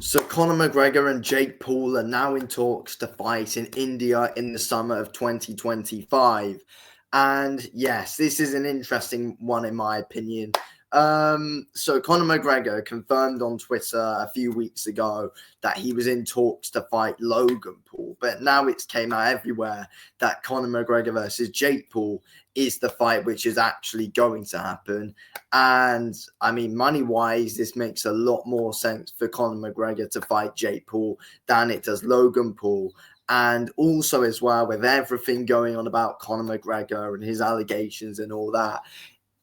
So Conor McGregor and Jake Paul are now in talks to fight in India in the summer of 2025. And yes, this is an interesting one in my opinion. So Conor McGregor confirmed on Twitter a few weeks ago that he was in talks to fight Logan Paul, but now it's came out everywhere that Conor McGregor versus Jake Paul is the fight which is actually going to happen. And I mean, money wise, this makes a lot more sense for Conor McGregor to fight Jake Paul than it does Logan Paul. And also, as well, with everything going on about Conor McGregor and his allegations and all that,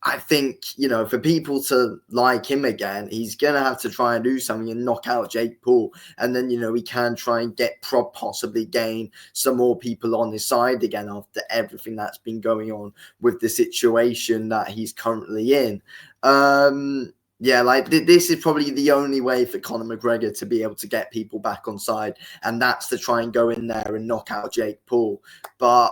I think, for people to like him again, he's going to have to try and do something and knock out Jake Paul. And then, he can try and possibly gain some more people on his side again after everything that's been going on with the situation that he's currently in. This is probably the only way for Conor McGregor to be able to get people back on side. And that's to try and go in there and knock out Jake Paul. But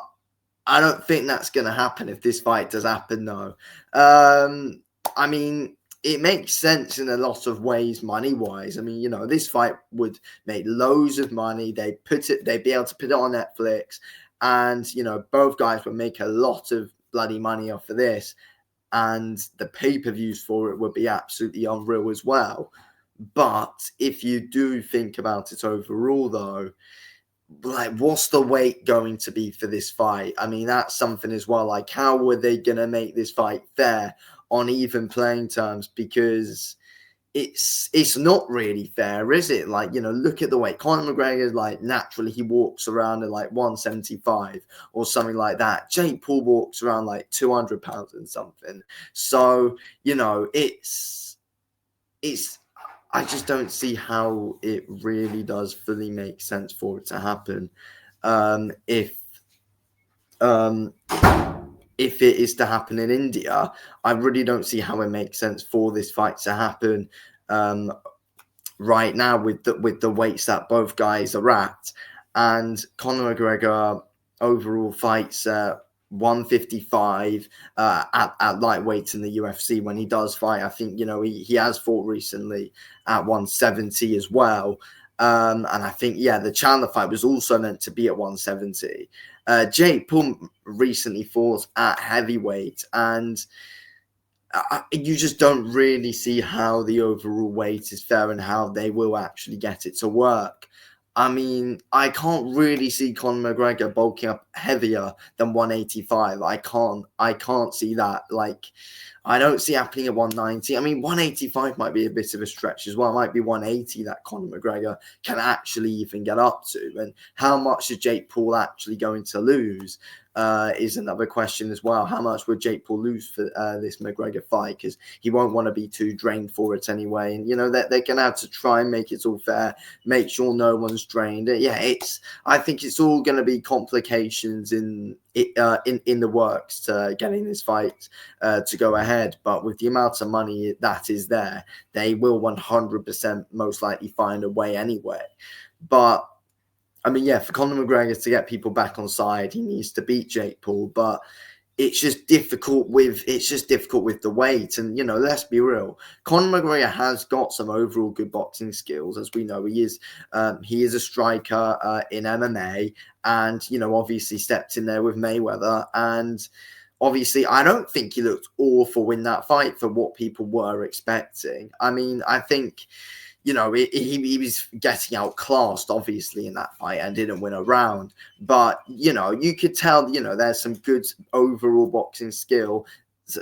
I don't think that's going to happen if this fight does happen, though. I mean, it makes sense in a lot of ways, money-wise. I mean, this fight would make loads of money. They'd be able to put it on Netflix, and both guys would make a lot of bloody money off of this, and the pay-per-views for it would be absolutely unreal as well. But if you do think about it overall, though, like, what's the weight going to be for this fight? I mean, that's something as well. Like, how were they going to make this fight fair on even playing terms? Because it's not really fair, is it? Like, look at the weight. Conor McGregor, like, naturally he walks around at like 175 or something like that. Jake Paul walks around like 200 pounds and something. So, it's I just don't see how it really does fully make sense for it to happen. If it is to happen in India, I really don't see how it makes sense for this fight to happen right now with the weights that both guys are at. And Conor McGregor overall fights 155 at lightweight in the UFC when he does fight. I think, he has fought recently at 170 as well. And I think, the Chandler fight was also meant to be at 170. Jake Paul recently fought at heavyweight, and you just don't really see how the overall weight is fair and how they will actually get it to work. I mean, I can't really see Conor McGregor bulking up heavier than 185. I can't see that. Like, I don't see happening at 190. I mean, 185 might be a bit of a stretch as well. It might be 180 that Conor McGregor can actually even get up to. And how much is Jake Paul actually going to lose is another question as well. How much would Jake Paul lose for this McGregor fight? Because he won't want to be too drained for it anyway. And, they're going to have to try and make it all fair, make sure no one's drained. I think it's all going to be complications in the works to getting this fight to go ahead. But with the amount of money that is there, they will 100% most likely find a way anyway. But I mean, for Conor McGregor to get people back on side, he needs to beat Jake Paul. But it's just difficult with the weight. And, let's be real. Conor McGregor has got some overall good boxing skills. As we know, he is a striker in MMA, and, obviously stepped in there with Mayweather. And obviously, I don't think he looked awful in that fight for what people were expecting. I mean, I think, he was getting outclassed, obviously, in that fight and didn't win a round. But, you could tell, there's some good overall boxing skill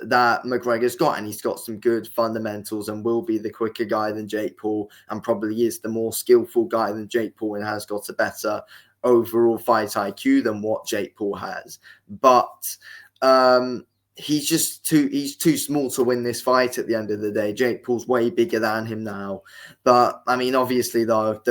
that McGregor's got, and he's got some good fundamentals and will be the quicker guy than Jake Paul, and probably is the more skillful guy than Jake Paul, and has got a better overall fight IQ than what Jake Paul has. But he's too small to win this fight at the end of the day. Jake Paul's way bigger than him now. But I mean, obviously though,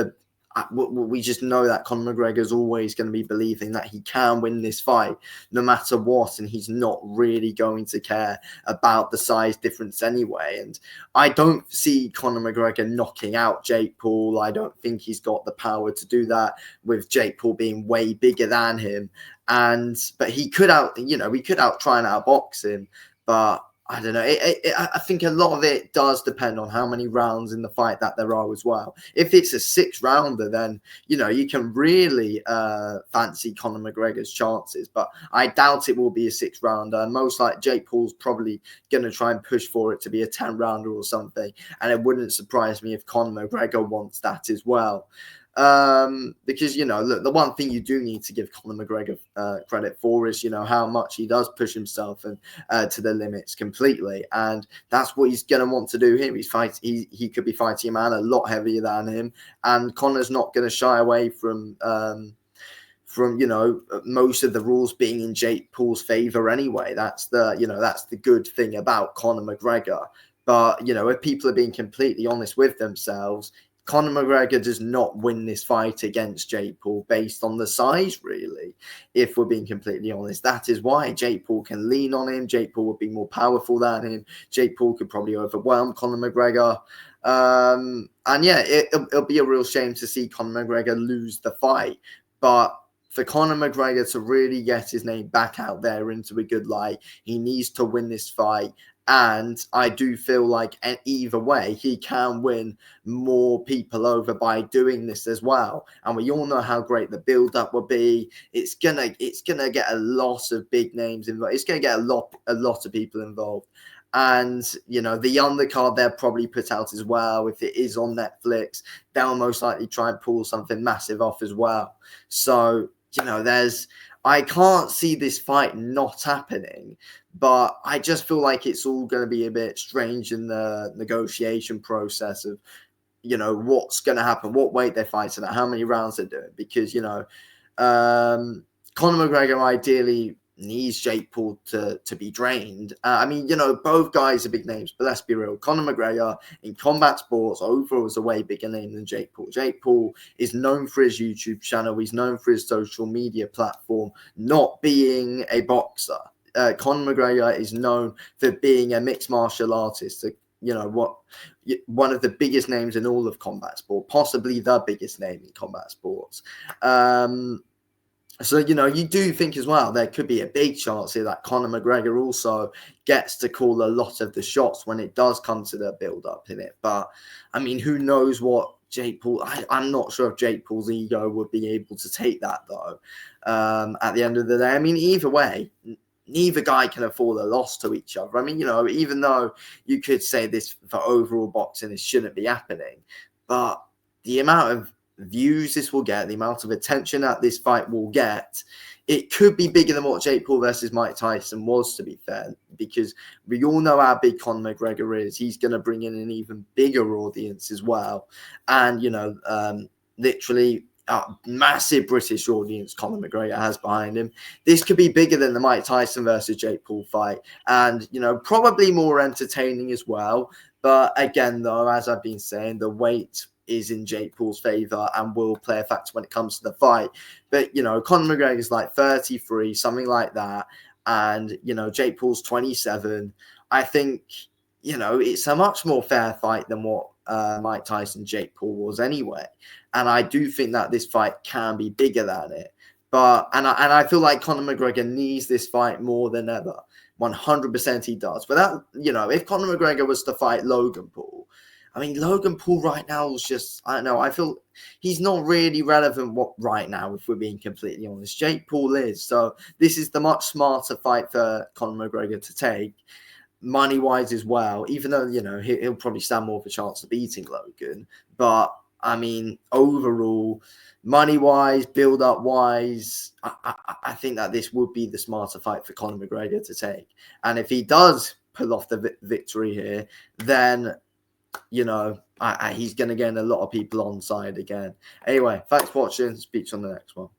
we just know that Conor McGregor is always going to be believing that he can win this fight no matter what, and he's not really going to care about the size difference anyway. And I don't see Conor McGregor knocking out Jake Paul. I don't think he's got the power to do that, with Jake Paul being way bigger than him. But he could try and outbox him. But I don't know. I think a lot of it does depend on how many rounds in the fight that there are as well. If it's a 6 rounder, then you can really fancy Conor McGregor's chances. But I doubt it will be a 6 rounder. Most like Jake Paul's probably going to try and push for it to be a 10 rounder or something. And it wouldn't surprise me if Conor McGregor wants that as well. Because look, the one thing you do need to give Conor McGregor credit for is how much he does push himself and to the limits completely, and that's what he's gonna want to do here. He could be fighting a man a lot heavier than him, and Conor's not going to shy away from most of the rules being in Jake Paul's favor anyway. That's the good thing about Conor McGregor. But if people are being completely honest with themselves, Conor McGregor does not win this fight against Jake Paul based on the size, really. If we're being completely honest, that is why Jake Paul can lean on him. Jake Paul would be more powerful than him. Jake Paul could probably overwhelm Conor McGregor. And yeah, it'll be a real shame to see Conor McGregor lose the fight. But for Conor McGregor to really get his name back out there into a good light, he needs to win this fight. And I do feel like either way, he can win more people over by doing this as well. And we all know how great the build-up will be. It's gonna get a lot of big names involved. It's gonna get a lot of people involved. And the undercard they'll probably put out as well. If it is on Netflix, they'll most likely try and pull something massive off as well. So I can't see this fight not happening, but I just feel like it's all going to be a bit strange in the negotiation process of, what's going to happen, what weight they're fighting at, how many rounds they're doing, because, Conor McGregor ideally needs Jake Paul to be drained. Both guys are big names, but let's be real. Conor McGregor in combat sports overall is a way bigger name than Jake Paul. Jake Paul is known for his YouTube channel. He's known for his social media platform, not being a boxer. Conor McGregor is known for being a mixed martial artist. One of the biggest names in all of combat sport, possibly the biggest name in combat sports. So, you do think as well, there could be a big chance here that Conor McGregor also gets to call a lot of the shots when it does come to the build-up in it. But, who knows what Jake Paul... I'm not sure if Jake Paul's ego would be able to take that, though, at the end of the day. Either way, neither guy can afford a loss to each other. Even though you could say this for overall boxing, it shouldn't be happening. But the amount of views this will get, the amount of attention that this fight will get, it could be bigger than what Jake Paul versus Mike Tyson was, to be fair, because we all know how big Conor McGregor is. He's going to bring in an even bigger audience as well. And, literally a massive British audience Conor McGregor has behind him. This could be bigger than the Mike Tyson versus Jake Paul fight, and, probably more entertaining as well. But again, though, as I've been saying, the weight is in Jake Paul's favor and will play a factor when it comes to the fight. But, Conor McGregor is like 33, something like that. And, Jake Paul's 27. I think, it's a much more fair fight than what Mike Tyson, Jake Paul was anyway. And I do think that this fight can be bigger than it. But, and I feel like Conor McGregor needs this fight more than ever. 100% he does. But that, if Conor McGregor was to fight Logan Paul, Logan Paul right now is just, I don't know, I feel he's not really relevant right now, if we're being completely honest. Jake Paul is. So this is the much smarter fight for Conor McGregor to take, money-wise as well, even though, he'll probably stand more of a chance of beating Logan. But, overall, money-wise, build-up-wise, I think that this would be the smarter fight for Conor McGregor to take. And if he does pull off the victory here, then he's going to gain a lot of people on side again. Anyway, thanks for watching. Speak to you on the next one.